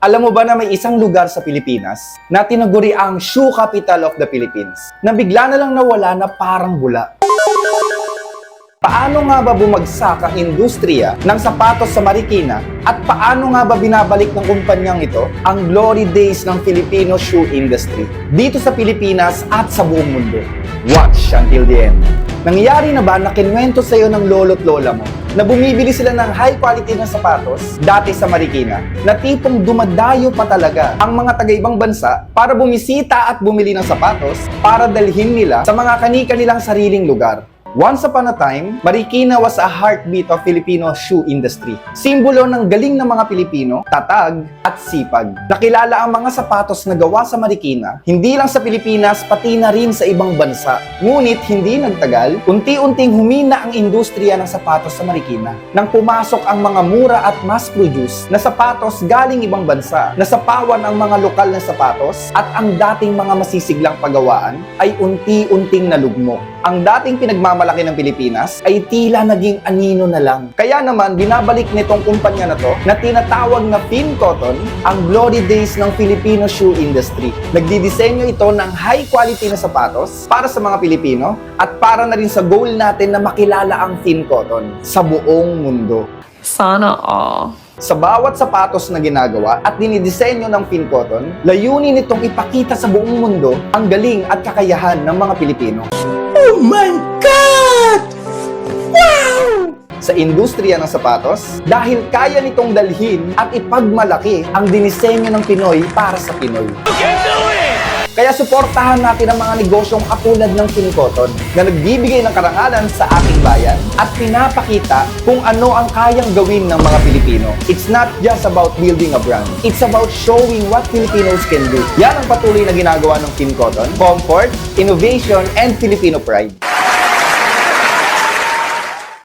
Alam mo ba na may isang lugar sa Pilipinas na tinaguri ang shoe capital of the Philippines na bigla na lang nawala na parang bula? Paano nga ba bumagsak ang industriya ng sapatos sa Marikina at paano nga ba binabalik ng kumpanyang ito ang glory days ng Filipino shoe industry dito sa Pilipinas at sa buong mundo? Watch until the end. Nangyari na ba na kinwento sa iyo ng lolo't lola mo na bumibili sila ng high quality na sapatos dati sa Marikina na tipong dumadayo pa talaga ang mga taga-ibang bansa para bumisita at bumili ng sapatos para dalhin nila sa mga kani-kanilang sariling lugar? Once upon a time, Marikina was a heartbeat of Filipino shoe industry. Simbolo ng galing ng mga Pilipino, tatag at sipag. Nakilala ang mga sapatos na gawa sa Marikina, hindi lang sa Pilipinas pati na rin sa ibang bansa. Ngunit hindi nagtagal, unti-unting humina ang industriya ng sapatos sa Marikina nang pumasok ang mga mura at mass-produce na sapatos galing ibang bansa. Nasapawan ang mga lokal na sapatos at ang dating mga masisiglang pagawaan ay unti-unting nalugmok. Ang dating pinagmamalaki ng Pilipinas ay tila naging anino na lang. Kaya naman, binabalik nitong kumpanya na to na tinatawag na Finn Cotton ang glory days ng Filipino shoe industry. Nagdidisenyo ito ng high quality na sapatos para sa mga Pilipino at para na rin sa goal natin na makilala ang Finn Cotton sa buong mundo. Sana all. Sa bawat sapatos na ginagawa at dinidisenyo ng Finn Cotton, layunin nitong ipakita sa buong mundo ang galing at kakayahan ng mga Pilipino. Oh my God! Wow! Sa industriya ng sapatos dahil kaya nitong dalhin at ipagmalaki ang dinisenyo ng Pinoy para sa Pinoy. Kaya suportahan natin ang mga negosyong katulad ng Finn Cotton na nagbibigay ng karangalan sa ating bayan at pinapakita kung ano ang kayang gawin ng mga Pilipino. It's not just about building a brand. It's about showing what Filipinos can do. Yan ang patuloy na ginagawa ng Finn Cotton: comfort, innovation, and Filipino pride.